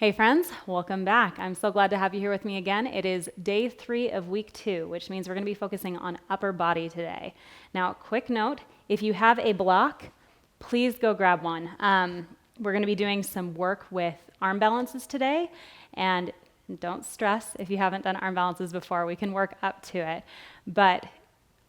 Hey friends, welcome back. I'm so glad to have you here with me again. It is day 3 of week 2, which means we're going to be focusing on upper body today. Now, quick note, if you have a block, please go grab one. We're going to be doing some work with arm balances today, and don't stress if you haven't done arm balances before, we can work up to it. But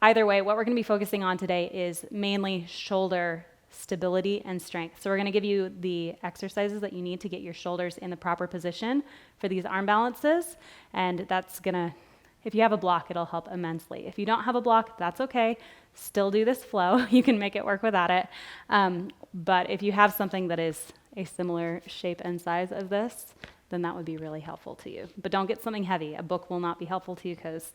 either way, what we're going to be focusing on today is mainly shoulder stability and strength. So we're going to give you the exercises that you need to get your shoulders in the proper position for these arm balances. And that's going to, if you have a block, it'll help immensely. If you don't have a block, that's okay. Still do this flow. You can make it work without it. But if you have something that is a similar shape and size of this, then that would be really helpful to you. But don't get something heavy. A book will not be helpful to you because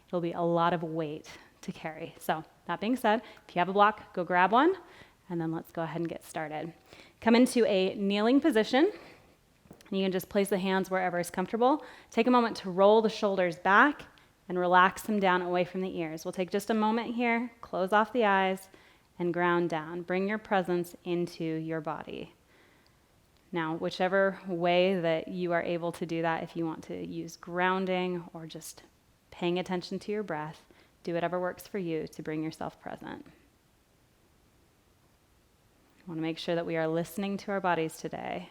it'll be a lot of weight to carry. So that being said, if you have a block, go grab one. And then let's go ahead and get started. Come into a kneeling position. You can just place the hands wherever is comfortable. Take a moment to roll the shoulders back and relax them down away from the ears. We'll take just a moment here, close off the eyes, and ground down. Bring your presence into your body. Now, whichever way that you are able to do that, if you want to use grounding or just paying attention to your breath, do whatever works for you to bring yourself present. I want to make sure that we are listening to our bodies today,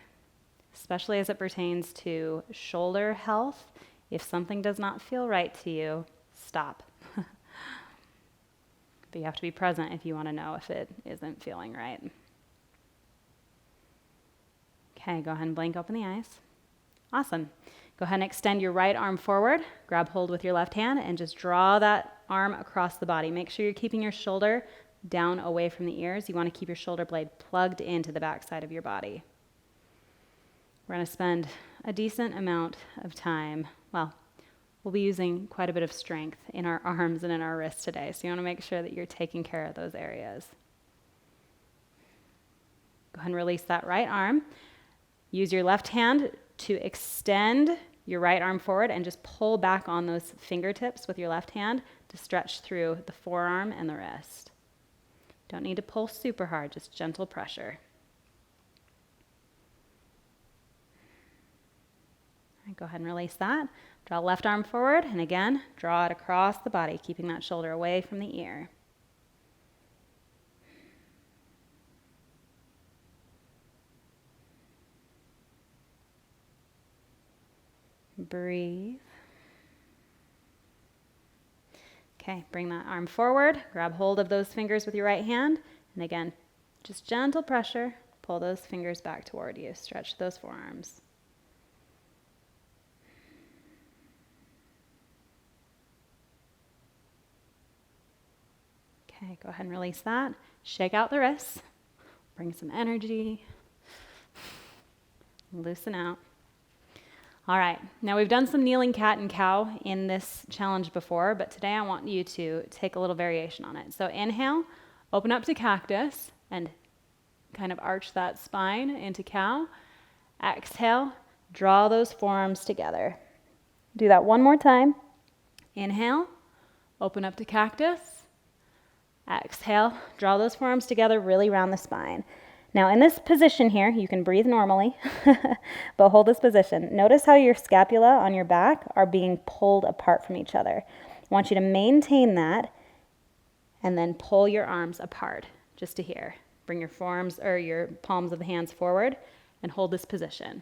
especially as it pertains to shoulder health. If something does not feel right to you, stop. But you have to be present if you want to know if it isn't feeling right. Okay, go ahead and blink open the eyes. Awesome. Go ahead and extend your right arm forward, grab hold with your left hand, and just draw that arm across the body. Make sure you're keeping your shoulder down away from the ears. You want to keep your shoulder blade plugged into the back side of your body. We're going to spend a decent amount of time, we'll be using quite a bit of strength in our arms and in our wrists today, so you want to make sure that you're taking care of those areas. Go ahead and release that right arm. Use your left hand to extend your right arm forward and just pull back on those fingertips with your left hand to stretch through the forearm and the wrist. Don't need to pull super hard, just gentle pressure. All right, go ahead and release that. Draw left arm forward, and again, draw it across the body, keeping that shoulder away from the ear. Breathe. Okay, bring that arm forward, grab hold of those fingers with your right hand, and again, just gentle pressure, pull those fingers back toward you, stretch those forearms. Okay, go ahead and release that. Shake out the wrists, bring some energy, loosen out. All right, now we've done some kneeling cat and cow in this challenge before, but today I want you to take a little variation on it. So inhale, open up to cactus and kind of arch that spine into cow. Exhale, draw those forearms together. Do that one more time. Inhale, open up to cactus. Exhale, draw those forearms together, really round the spine. Now in this position here, you can breathe normally, but hold this position. Notice how your scapula on your back are being pulled apart from each other. I want you to maintain that and then pull your arms apart just to here. Bring your forearms or your palms of the hands forward and hold this position,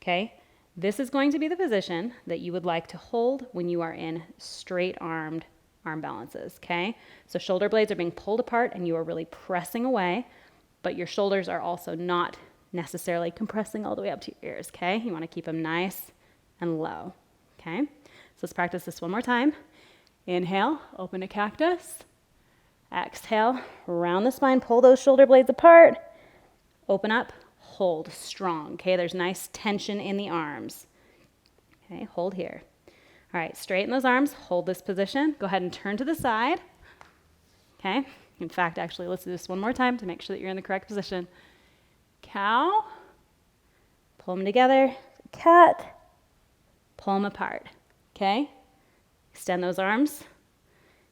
okay? This is going to be the position that you would like to hold when you are in straight-armed arm balances, okay? So shoulder blades are being pulled apart and you are really pressing away, but your shoulders are also not necessarily compressing all the way up to your ears, okay? You want to keep them nice and low, okay? So let's practice this one more time. Inhale, open to cactus. Exhale, round the spine, pull those shoulder blades apart. Open up, hold strong, okay? There's nice tension in the arms. Okay, hold here. All right, straighten those arms, hold this position. Go ahead and turn to the side, okay? In fact, actually, let's do this one more time to make sure that you're in the correct position. Cow, pull them together. Cat, pull them apart, okay? Extend those arms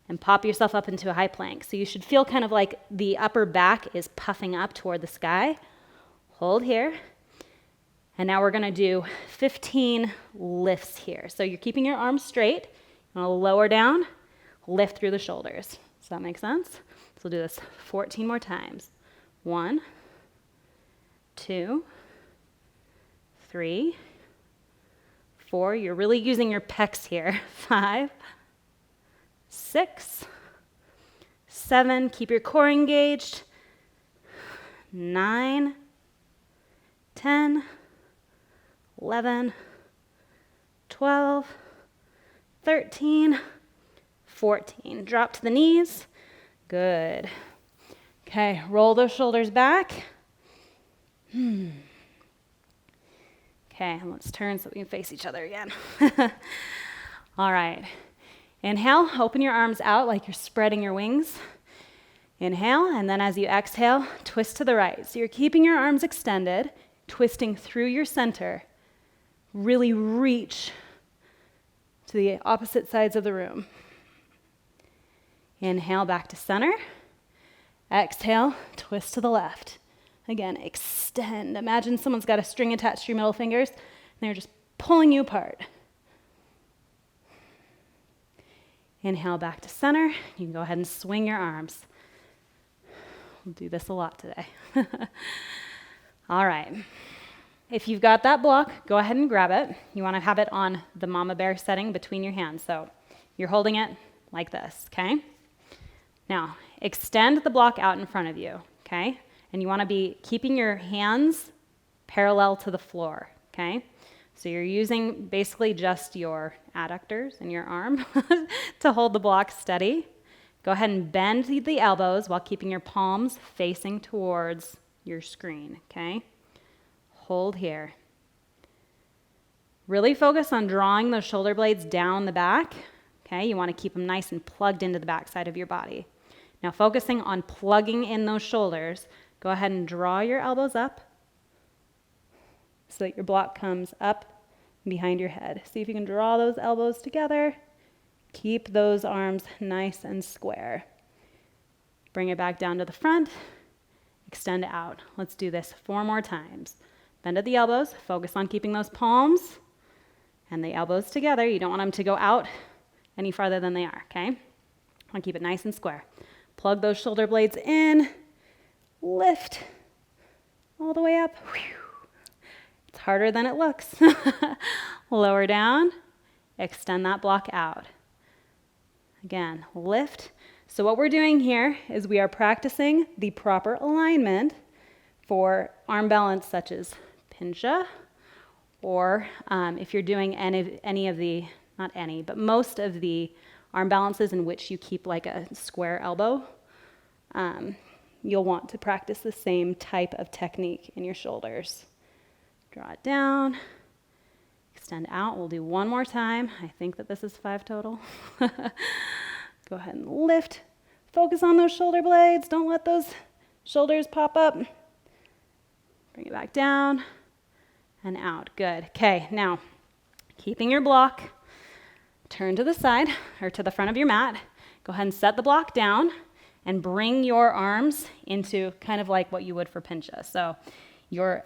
and pop yourself up into a high plank. So you should feel kind of like the upper back is puffing up toward the sky. Hold here. And now we're gonna do 15 lifts here. So you're keeping your arms straight. You wanna lower down, lift through the shoulders. Does that make sense? So we'll do this 14 more times. 1, 2, 3, 4. You're really using your pecs here. 5, 6, 7. Keep your core engaged. 9, 10, 11, 12, 13, 14. Drop to the knees. Good. Okay, roll those shoulders back. Okay, and let's turn so we can face each other again. All right. Inhale, open your arms out like you're spreading your wings. Inhale, and then as you exhale, twist to the right. So you're keeping your arms extended, twisting through your center. Really reach to the opposite sides of the room. Inhale, back to center. Exhale, twist to the left. Again, extend. Imagine someone's got a string attached to your middle fingers, and they're just pulling you apart. Inhale, back to center. You can go ahead and swing your arms. We'll do this a lot today. All right. If you've got that block, go ahead and grab it. You want to have it on the mama bear setting between your hands. So you're holding it like this, okay? Now, extend the block out in front of you, okay? And you want to be keeping your hands parallel to the floor, okay? So you're using basically just your adductors and your arm to hold the block steady. Go ahead and bend the elbows while keeping your palms facing towards your screen, okay? Hold here. Really focus on drawing those shoulder blades down the back, okay? You want to keep them nice and plugged into the back side of your body. Now focusing on plugging in those shoulders, go ahead and draw your elbows up so that your block comes up behind your head. See if you can draw those elbows together. Keep those arms nice and square. Bring it back down to the front. Extend out. Let's do this 4 more times. Bend at the elbows. Focus on keeping those palms and the elbows together. You don't want them to go out any farther than they are, okay? Want to keep it nice and square. Plug those shoulder blades in. Lift all the way up. It's harder than it looks. Lower down. Extend that block out. Again, lift. So what we're doing here is we are practicing the proper alignment for arm balance such as pincha, or if you're doing any of the, not any, but most of the arm balances in which you keep like a square elbow, you'll want to practice the same type of technique in your shoulders. Draw it down. Extend out. We'll do 1 more time. I think that this is 5 total. Go ahead and lift. Focus on those shoulder blades. Don't let those shoulders pop up. Bring it back down and out. Good. Okay, now keeping your block, turn to the side or to the front of your mat. Go ahead and set the block down and bring your arms into kind of like what you would for pincha. So your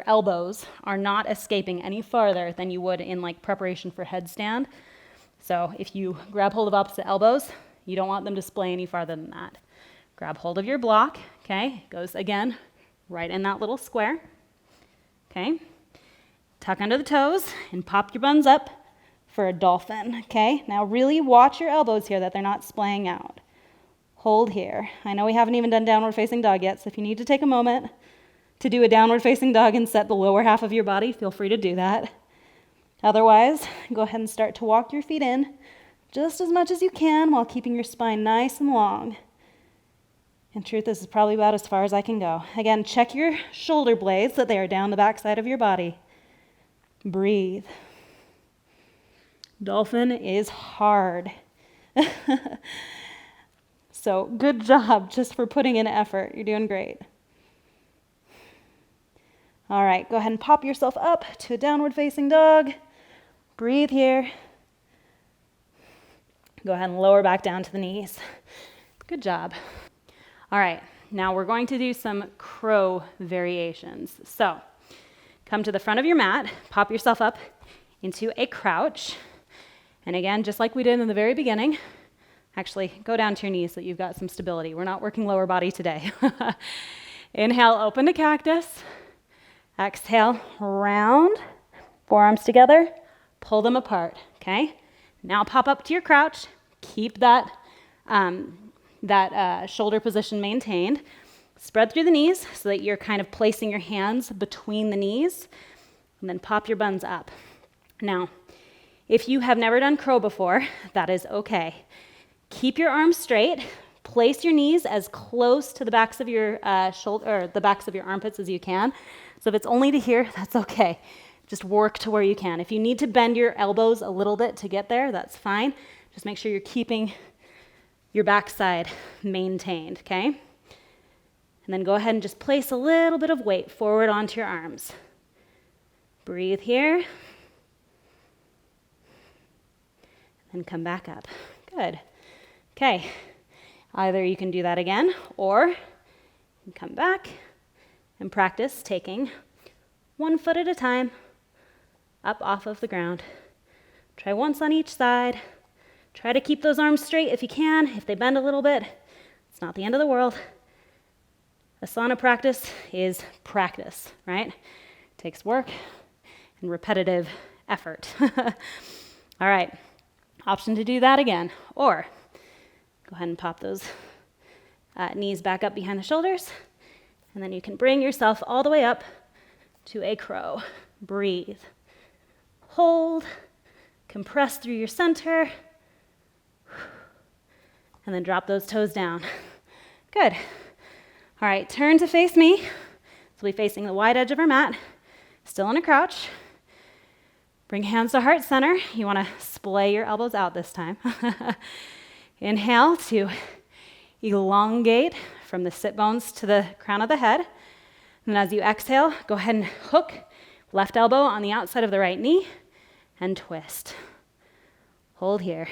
elbows are not escaping any farther than you would in like preparation for headstand. So if you grab hold of opposite elbows, you don't want them to splay any farther than that. Grab hold of your block, okay? Goes again, right in that little square, okay? Tuck under the toes and pop your buns up for a dolphin, okay? Now really watch your elbows here that they're not splaying out. Hold here. I know we haven't even done downward facing dog yet, so if you need to take a moment to do a downward facing dog and set the lower half of your body, feel free to do that. Otherwise, go ahead and start to walk your feet in just as much as you can while keeping your spine nice and long. In truth, this is probably about as far as I can go. Again, check your shoulder blades that they are down the back side of your body. Breathe. Dolphin is hard. So good job just for putting in effort. You're doing great. All right, go ahead and pop yourself up to a downward facing dog. Breathe here. Go ahead and lower back down to the knees. Good job. All right, now we're going to do some crow variations. So come to the front of your mat, pop yourself up into a crouch. And again, just like we did in the very beginning, actually go down to your knees so that you've got some stability. We're not working lower body today. Inhale, open to cactus. Exhale, round, forearms together, pull them apart, okay? Now pop up to your crouch. Keep that shoulder position maintained. Spread through the knees so that you're kind of placing your hands between the knees, and then pop your buns up. Now, if you have never done crow before, that is okay. Keep your arms straight. Place your knees as close to the backs of your shoulder or the backs of your armpits as you can. So if it's only to here, that's okay. Just work to where you can. If you need to bend your elbows a little bit to get there, that's fine. Just make sure you're keeping your backside maintained, okay? And then go ahead and just place a little bit of weight forward onto your arms. Breathe here. And come back up. Good. Okay. Either you can do that again, or you can come back and practice taking 1 foot at a time up off of the ground. Try once on each side. Try to keep those arms straight if you can. If they bend a little bit, it's not the end of the world. Asana practice is practice, right? It takes work and repetitive effort. All right, option to do that again. Or go ahead and pop those knees back up behind the shoulders. And then you can bring yourself all the way up to a crow. Breathe. Hold. Compress through your center. And then drop those toes down. Good. All right, turn to face me. So we'll be facing the wide edge of our mat. Still in a crouch. Bring hands to heart center. You want to splay your elbows out this time. Inhale to elongate from the sit bones to the crown of the head. And as you exhale, go ahead and hook left elbow on the outside of the right knee and twist. Hold here.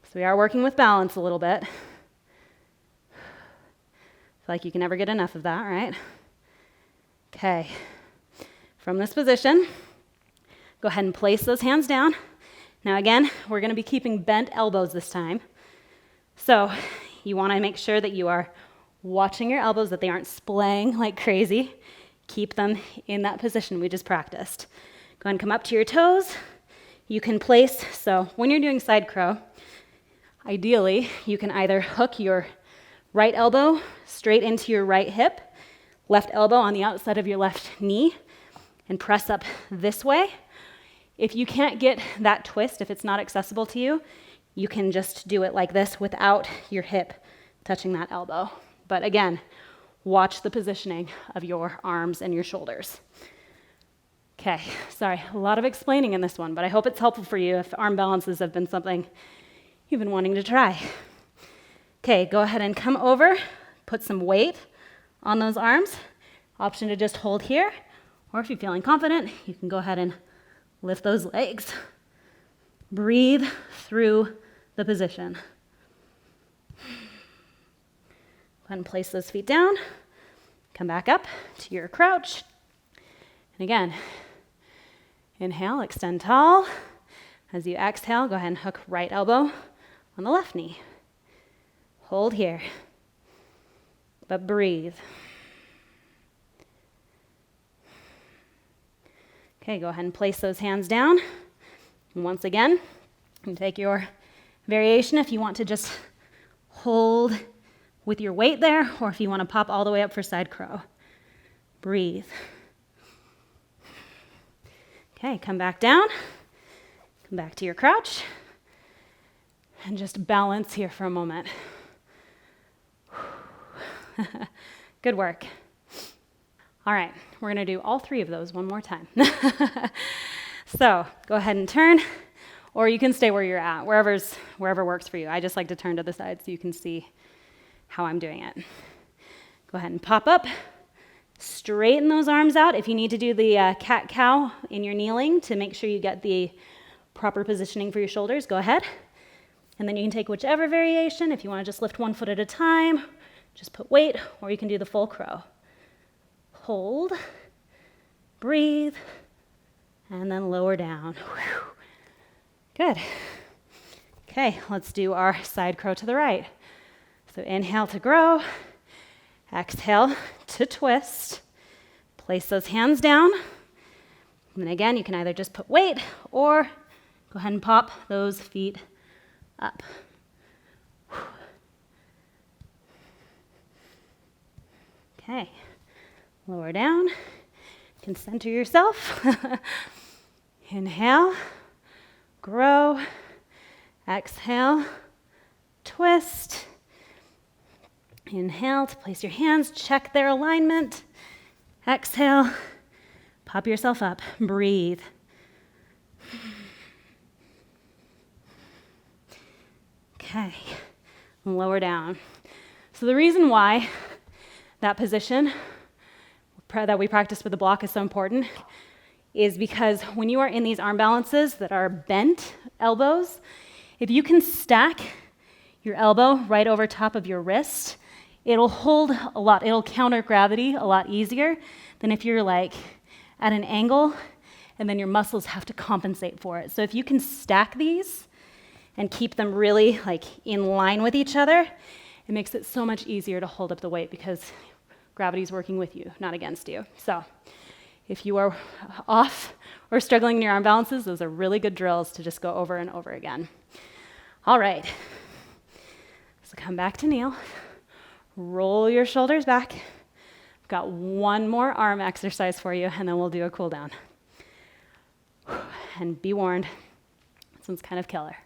So we are working with balance a little bit. Feel like you can never get enough of that, right? Okay. From this position, go ahead and place those hands down. Now again, we're going to be keeping bent elbows this time. So you want to make sure that you are watching your elbows, that they aren't splaying like crazy. Keep them in that position we just practiced. Go ahead and come up to your toes. You can place, so when you're doing side crow, ideally, you can either hook your right elbow straight into your right hip, left elbow on the outside of your left knee, and press up this way. If you can't get that twist, if it's not accessible to you, you can just do it like this without your hip touching that elbow. But again, watch the positioning of your arms and your shoulders. Okay, sorry, a lot of explaining in this one, but I hope it's helpful for you if arm balances have been something you've been wanting to try. Okay, go ahead and come over, put some weight on those arms. Option to just hold here, or if you're feeling confident, you can go ahead and lift those legs. Breathe through the position. Go ahead and place those feet down. Come back up to your crouch. And again, inhale, extend tall. As you exhale, go ahead and hook right elbow on the left knee. Hold here, but breathe. Okay, go ahead and place those hands down. And once again, you can take your variation if you want to just hold with your weight there, or if you want to pop all the way up for side crow. Breathe. Okay, come back down. Come back to your crouch. And just balance here for a moment. Good work. All right, we're going to do all three of those one more time. So go ahead and turn, or you can stay where you're at, wherever works for you. I just like to turn to the side so you can see how I'm doing it. Go ahead and pop up. Straighten those arms out. If you need to do the cat-cow in your kneeling to make sure you get the proper positioning for your shoulders, go ahead. And then you can take whichever variation. If you want to just lift 1 foot at a time, just put weight, or you can do the full crow. Hold, Breathe, and then lower down. Whew. Good. Okay, let's do our side crow to the right. So inhale to grow, exhale to twist. Place those hands down. And then again, you can either just put weight or go ahead and pop those feet up. Okay, lower down. You can center yourself. Inhale, grow, exhale, twist. Inhale to place your hands, check their alignment. Exhale, pop yourself up, breathe. Okay, lower down. So the reason why that position that we practice with the block is so important is because when you are in these arm balances that are bent elbows, if you can stack your elbow right over top of your wrist, it'll hold a lot, it'll counter gravity a lot easier than if you're like at an angle and then your muscles have to compensate for it. So if you can stack these and keep them really like in line with each other, it makes it so much easier to hold up the weight because gravity's working with you, not against you. So if you are off or struggling in your arm balances, those are really good drills to just go over and over again. All right, so come back to kneel. Roll your shoulders back. I've got one more arm exercise for you, and then we'll do a cool down. And be warned, this one's kind of killer.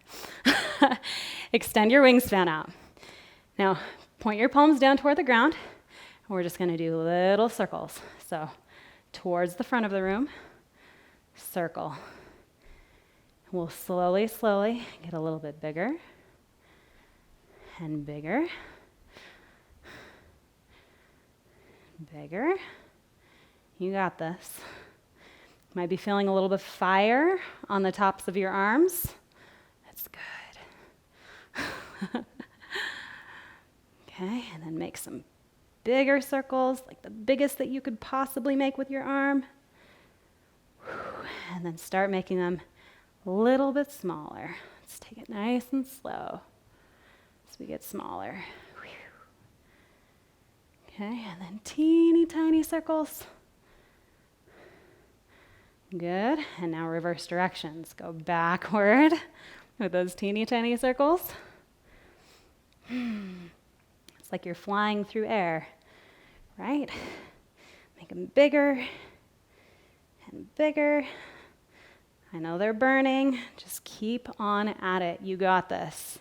Extend your wingspan out. Now, point your palms down toward the ground, and we're just gonna do little circles. So, towards the front of the room, circle. We'll slowly get a little bit bigger and bigger. Bigger. You got this. Might be feeling a little bit of fire on the tops of your arms. That's good. Okay, and then make some bigger circles, like the biggest that you could possibly make with your arm. And then start making them a little bit smaller. Let's take it nice and slow as we get smaller. Okay, and then teeny tiny circles. Good, and now reverse directions. Go backward with those teeny tiny circles. It's like you're flying through air, right? Make them bigger and bigger. I know they're burning. Just keep on at it. You got this.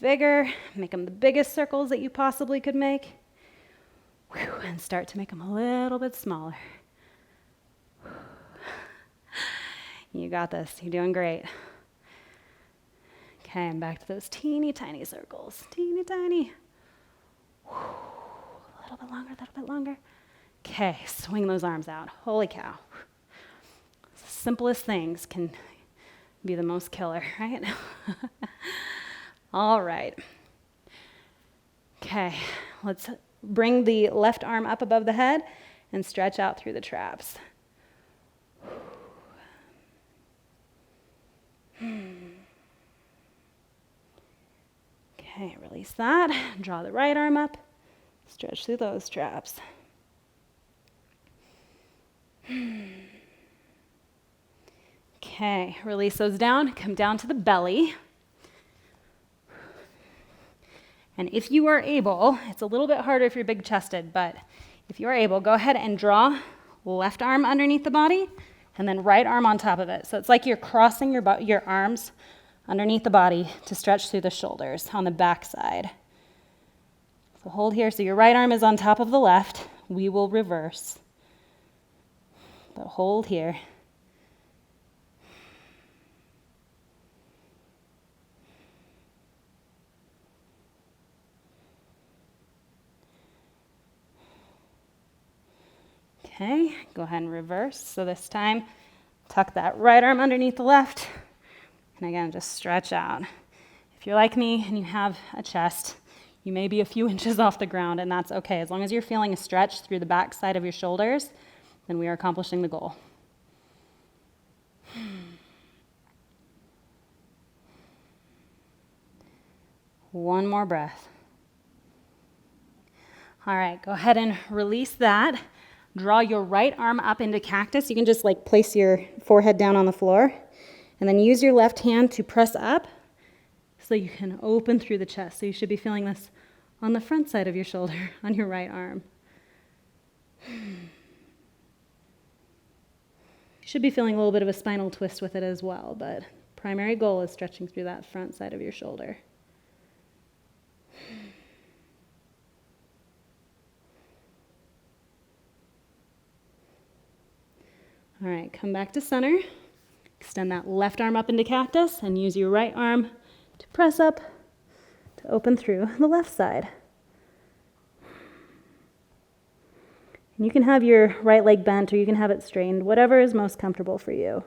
Bigger, make them the biggest circles that you possibly could make. And start to make them a little bit smaller. You got this. You're doing great. Okay, and back to those teeny tiny circles. Teeny tiny. A little bit longer, a little bit longer. Okay, swing those arms out. Holy cow. The simplest things can be the most killer, right? All right. Okay, let's bring the left arm up above the head and stretch out through the traps. Okay, release that. Draw the right arm up. Stretch through those traps. Okay, release those down. Come down to the belly. And if you are able, it's a little bit harder if you're big-chested, but if you are able, go ahead and draw left arm underneath the body and then right arm on top of it. So it's like you're crossing your arms underneath the body to stretch through the shoulders on the back side. So hold here. So your right arm is on top of the left. We will reverse. So hold here. Okay, go ahead and reverse. So this time, tuck that right arm underneath the left. And again, just stretch out. If you're like me and you have a chest, you may be a few inches off the ground, and that's okay. As long as you're feeling a stretch through the back side of your shoulders, then we are accomplishing the goal. One more breath. All right, go ahead and release that. Draw your right arm up into cactus. You can just like place your forehead down on the floor and then use your left hand to press up so you can open through the chest. So you should be feeling this on the front side of your shoulder on your right arm. You should be feeling a little bit of a spinal twist with it as well, but primary goal is stretching through that front side of your shoulder. All right, come back to center. Extend that left arm up into cactus and use your right arm to press up to open through the left side. And you can have your right leg bent or you can have it straightened, whatever is most comfortable for you.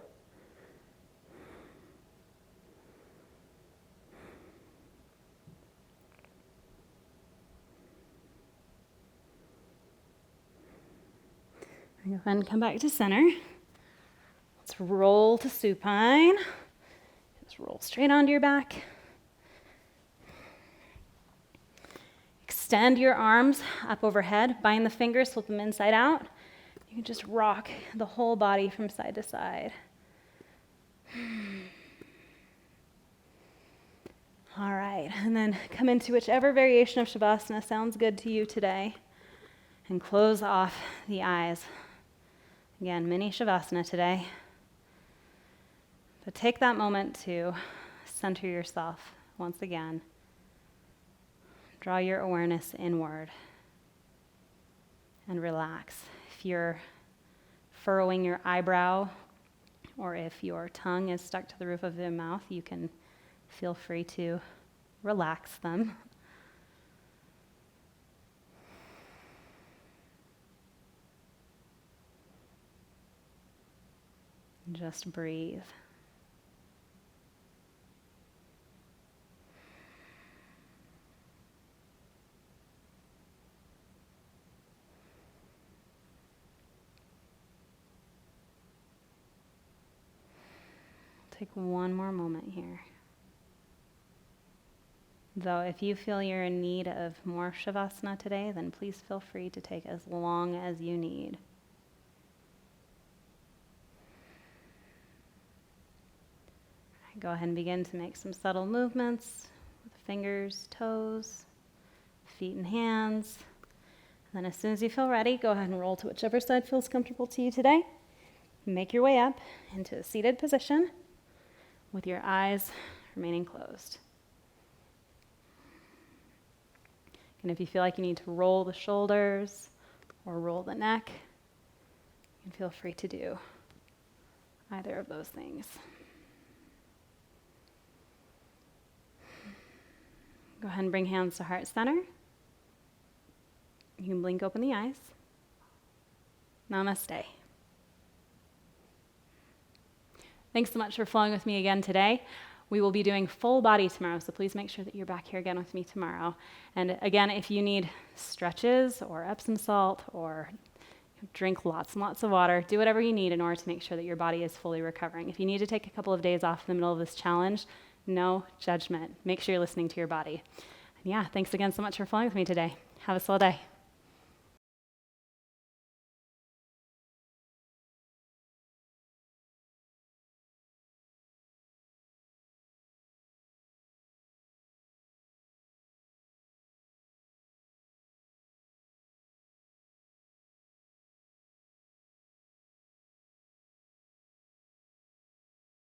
Go ahead and come back to center. Let's roll to supine. Just roll straight onto your back. Extend your arms up overhead. Bind the fingers, flip them inside out. You can just rock the whole body from side to side. All right, and then come into whichever variation of Shavasana sounds good to you today. And close off the eyes. Again, mini Shavasana today. But take that moment to center yourself once again. Draw your awareness inward and relax. If you're furrowing your eyebrow or if your tongue is stuck to the roof of your mouth, you can feel free to relax them. Just breathe. Take one more moment here. Though if you feel you're in need of more Shavasana today, then please feel free to take as long as you need. Go ahead and begin to make some subtle movements with fingers, toes, feet and hands. And then as soon as you feel ready, go ahead and roll to whichever side feels comfortable to you today. Make your way up into a seated position with your eyes remaining closed. And if you feel like you need to roll the shoulders or roll the neck, you can feel free to do either of those things. Go ahead and bring hands to heart center. You can blink open the eyes. Namaste. Thanks so much for flowing with me again today. We will be doing full body tomorrow, so please make sure that you're back here again with me tomorrow. And again, if you need stretches or Epsom salt or drink lots and lots of water, do whatever you need in order to make sure that your body is fully recovering. If you need to take a couple of days off in the middle of this challenge, no judgment. Make sure you're listening to your body. And yeah, thanks again so much for flowing with me today. Have a swell day.